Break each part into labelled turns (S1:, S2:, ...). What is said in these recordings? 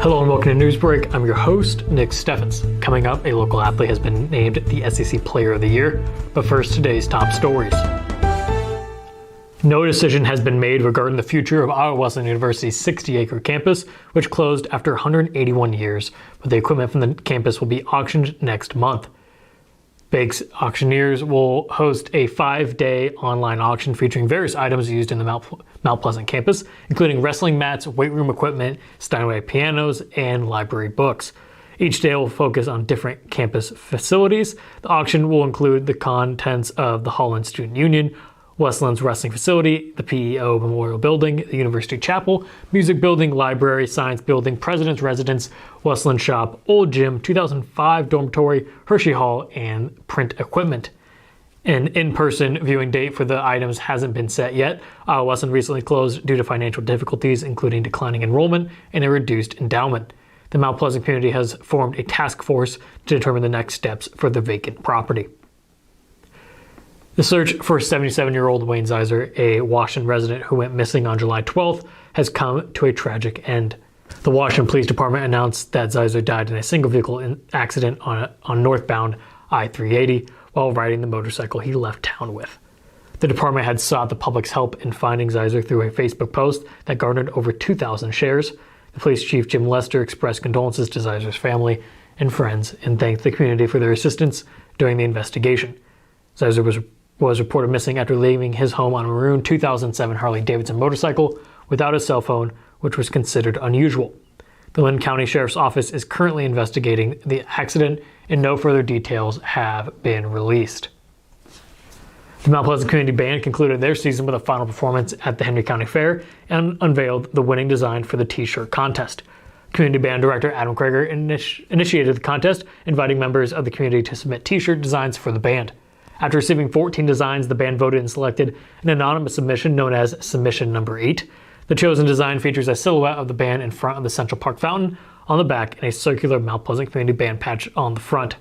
S1: Hello and welcome to Newsbreak. I'm your host, Nick Steffens. Coming up, a local athlete has been named the SEC Player of the Year. But first, today's top stories. No decision has been made regarding the future of Iowa Wesleyan University's 60-acre campus, which closed after 181 years, but the equipment from the campus will be auctioned next month. Bakes Auctioneers will host a 5-day online auction featuring various items used in the Mount Pleasant campus, including wrestling mats, weight room equipment, Steinway pianos, and library books. Each day will focus on different campus facilities. The auction will include the contents of the Holland Student Union, Wesleyan's wrestling facility, the PEO Memorial Building, the University Chapel, Music Building, Library, Science Building, President's Residence, Wesleyan Shop, Old Gym, 2005 Dormitory, Hershey Hall, and print equipment. An in-person viewing date for the items hasn't been set yet. Wesleyan recently closed due to financial difficulties, including declining enrollment and a reduced endowment. The Mount Pleasant community has formed a task force to determine the next steps for the vacant property. The search for 77-year-old Wayne Zizer, a Washington resident who went missing on July 12th, has come to a tragic end. The Washington Police Department announced that Zizer died in a single-vehicle accident on northbound I-380 while riding the motorcycle he left town with. The department had sought the public's help in finding Zizer through a Facebook post that garnered over 2,000 shares. The police chief, Jim Lester, expressed condolences to Zizer's family and friends and thanked the community for their assistance during the investigation. Zizer was reported missing after leaving his home on a maroon 2007 Harley-Davidson motorcycle without a cell phone, which was considered unusual. The Lynn County Sheriff's Office is currently investigating the accident, and no further details have been released. The Mount Pleasant Community Band concluded their season with a final performance at the Henry County Fair and unveiled the winning design for the T-shirt contest. Community Band Director Adam Krager initiated the contest, inviting members of the community to submit T-shirt designs for the band. After receiving 14 designs, the band voted and selected an anonymous submission known as Submission Number 8. The chosen design features a silhouette of the band in front of the Central Park fountain on the back and a circular Mount Pleasant Community Band patch on the front.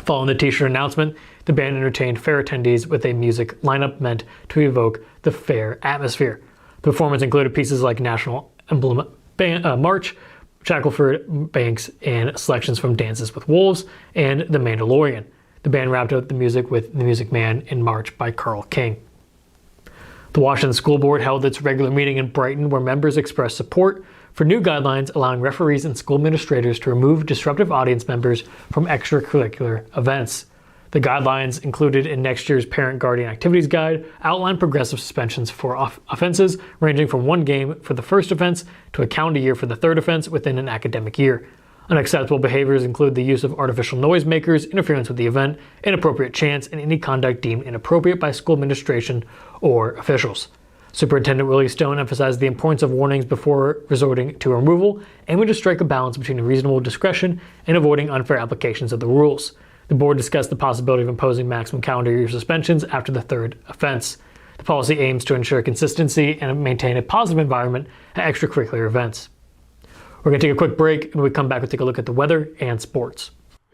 S1: Following the T-shirt announcement, the band entertained fair attendees with a music lineup meant to evoke the fair atmosphere. The performance included pieces like National Emblem March, Shackleford Banks, and selections from Dances with Wolves and The Mandalorian. The band wrapped up the music with The Music Man in March by Carl King. The Washington School Board held its regular meeting in Brighton where members expressed support for new guidelines allowing referees and school administrators to remove disruptive audience members from extracurricular events. The guidelines included in next year's Parent-Guardian Activities Guide outline progressive suspensions for offenses ranging from 1 game for the first offense to a calendar year for the third offense within an academic year. Unacceptable behaviors include the use of artificial noisemakers, interference with the event, inappropriate chants, and any conduct deemed inappropriate by school administration or officials. Superintendent Willie Stone emphasized the importance of warnings before resorting to removal, aiming to strike a balance between reasonable discretion and avoiding unfair applications of the rules. The board discussed the possibility of imposing maximum calendar year suspensions after the third offense. The policy aims to ensure consistency and maintain a positive environment at extracurricular events. We're going to take a quick break, and when we come back, we'll take a look at the weather and sports.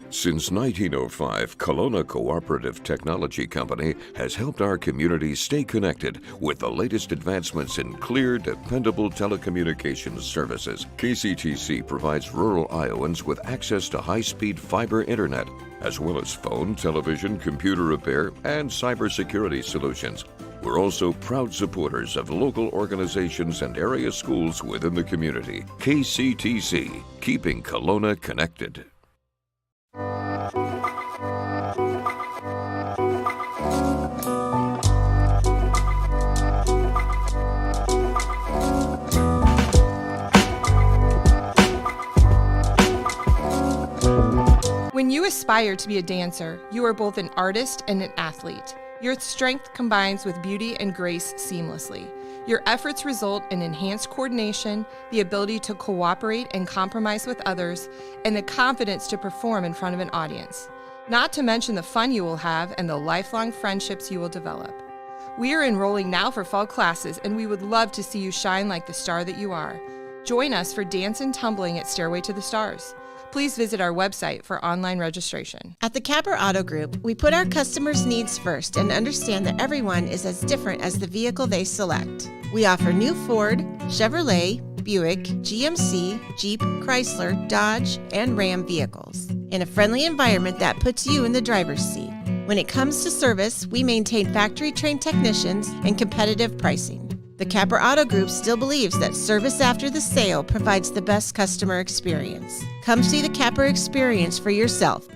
S2: Since 1905, Kelowna Cooperative Technology Company has helped our community stay connected with the latest advancements in clear, dependable telecommunications services. KCTC provides rural Iowans with access to high-speed fiber internet, as well as phone, television, computer repair, and cybersecurity solutions. We're also proud supporters of local organizations and area schools within the community. KCTC, keeping Kelowna connected.
S3: When you aspire to be a dancer, you are both an artist and an athlete. Your strength combines with beauty and grace seamlessly. Your efforts result in enhanced coordination, the ability to cooperate and compromise with others, and the confidence to perform in front of an audience. Not to mention the fun you will have and the lifelong friendships you will develop. We are enrolling now for fall classes, and we would love to see you shine like the star that you are. Join us for Dance and Tumbling at Stairway to the Stars. Please visit our website for online registration.
S4: At the Capper Auto Group, we put our customers' needs first and understand that everyone is as different as the vehicle they select. We offer new Ford, Chevrolet, Buick, GMC, Jeep, Chrysler, Dodge, and Ram vehicles in a friendly environment that puts you in the driver's seat. When it comes to service, we maintain factory-trained technicians and competitive pricing. The Capper Auto Group still believes that service after the sale provides the best customer experience. Come see the Capper experience for yourself.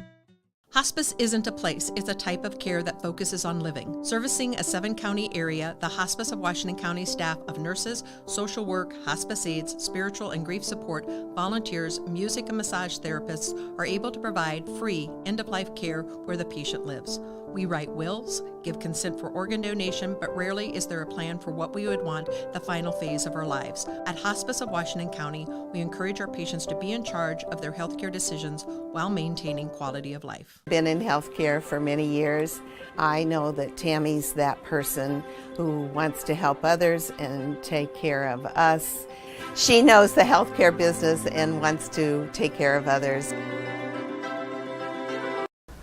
S5: Hospice isn't a place, it's a type of care that focuses on living. Servicing a 7-county area, the Hospice of Washington County staff of nurses, social work, hospice aides, spiritual and grief support, volunteers, music and massage therapists are able to provide free end-of-life care where the patient lives. We write wills, give consent for organ donation, but rarely is there a plan for what we would want the final phase of our lives. At Hospice of Washington County, we encourage our patients to be in charge of their healthcare decisions while maintaining quality of life.
S6: Been in healthcare for many years. I know that Tammy's that person who wants to help others and take care of us. She knows the healthcare business and wants to take care of others.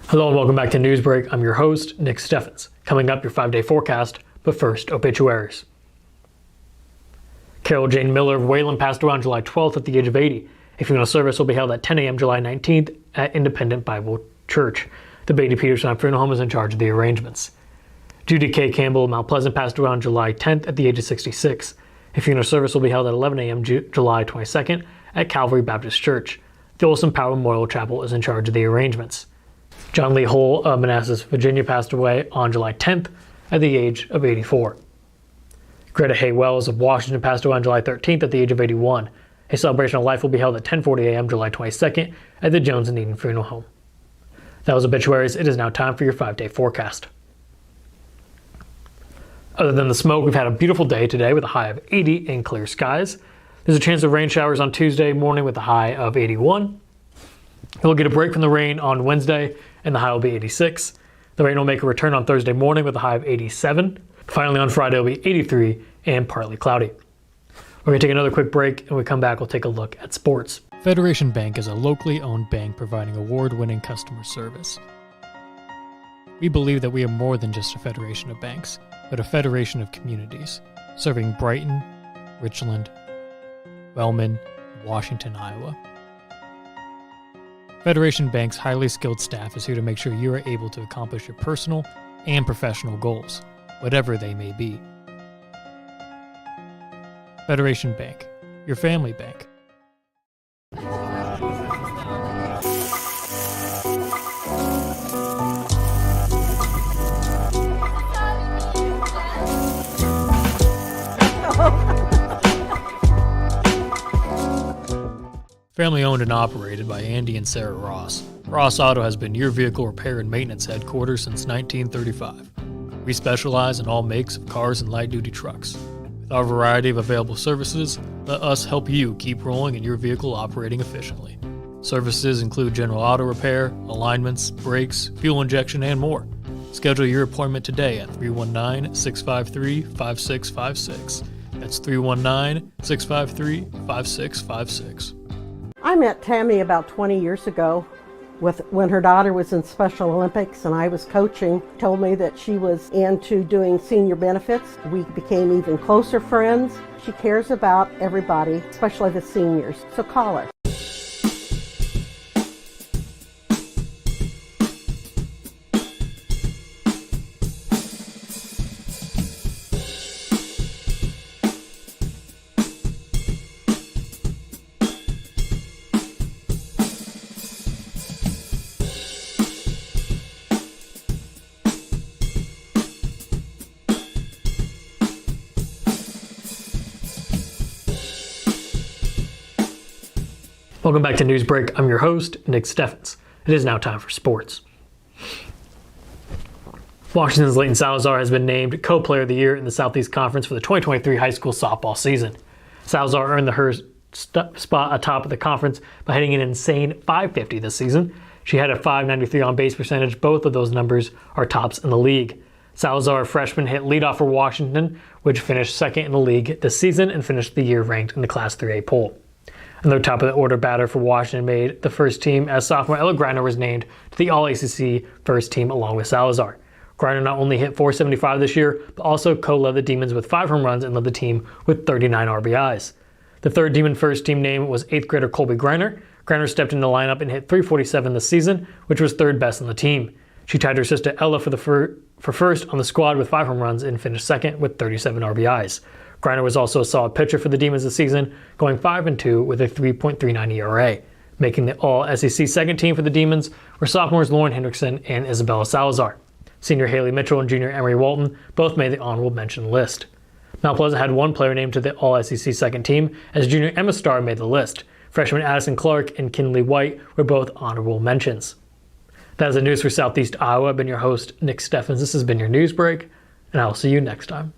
S1: Hello and welcome back to Newsbreak. I'm your host, Nick Steffens. Coming up, your 5-day forecast, but first, obituaries. Carol Jane Miller of Wayland passed away on July 12th at the age of 80. A funeral service will be held at 10 a.m. July 19th at Independent Bible Church. The Beatty Peterson Funeral Home is in charge of the arrangements. Judy K. Campbell of Mount Pleasant passed away on July 10th at the age of 66. A funeral service will be held at 11 a.m. July 22nd at Calvary Baptist Church. The Olson Power Memorial Chapel is in charge of the arrangements. John Lee Hull of Manassas, Virginia passed away on July 10th at the age of 84. Greta Hay Wells of Washington passed away on July 13th at the age of 81. A celebration of life will be held at 10:40 a.m. July 22nd at the Jones and Eden Funeral Home. That was obituaries. It is now time for your 5-day forecast. Other than the smoke, we've had a beautiful day today with a high of 80 and clear skies. There's a chance of rain showers on Tuesday morning with a high of 81. We'll get a break from the rain on Wednesday and the high will be 86. The rain will make a return on Thursday morning with a high of 87. Finally on Friday it will be 83 and partly cloudy. We're going to take another quick break, and when we come back we'll take a look at sports. Federation Bank is a locally owned bank providing award-winning customer service. We believe that we are more than just a federation of banks, but a federation of communities, serving Brighton, Richland, Wellman, and Washington, Iowa. Federation Bank's highly skilled staff is here to make sure you are able to accomplish your personal and professional goals, whatever they may be. Federation Bank, your family bank. Family owned and operated by Andy and Sarah Ross. Ross Auto has been your vehicle repair and maintenance headquarters since 1935. We specialize in all makes of cars and light-duty trucks. With our variety of available services, let us help you keep rolling and your vehicle operating efficiently. Services include general auto repair, alignments, brakes, fuel injection, and more. Schedule your appointment today at 319-653-5656. That's 319-653-5656.
S7: I met Tammy about 20 years ago when her daughter was in Special Olympics and I was coaching. Told me that she was into doing senior benefits. We became even closer friends. She cares about everybody, especially the seniors. So call her.
S1: Welcome back to Newsbreak. I'm your host, Nick Steffens. It is now time for sports. Washington's Leighton Salazar has been named Co-Player of the Year in the Southeast Conference for the 2023 high school softball season. Salazar earned the her spot atop of the conference by hitting an insane .550 this season. She had a .593 on-base percentage. Both of those numbers are tops in the league. Salazar, a freshman, hit leadoff for Washington, which finished second in the league this season and finished the year ranked in the Class 3A poll. Another top-of-the-order batter for Washington made the first team as sophomore Ella Griner was named to the All-ACC first team along with Salazar. Griner not only hit .475 this year, but also co-led the Demons with 5 home runs and led the team with 39 RBIs. The third Demon first team name was 8th grader Colby Greiner. Greiner stepped into the lineup and hit .347 this season, which was third best on the team. She tied her sister Ella for first on the squad with 5 home runs and finished second with 37 RBIs. Greiner was also a solid pitcher for the Demons this season, going 5-2 with a 3.39 ERA. Making the All-SEC second team for the Demons were sophomores Lauren Hendrickson and Isabella Salazar. Senior Haley Mitchell and junior Emery Walton both made the honorable mention list. Mount Pleasant had one player named to the All-SEC second team, as junior Emma Starr made the list. Freshmen Addison Clark and Kinley White were both honorable mentions. That is the news for Southeast Iowa. I've been your host, Nick Steffens. This has been your news break, and I will see you next time.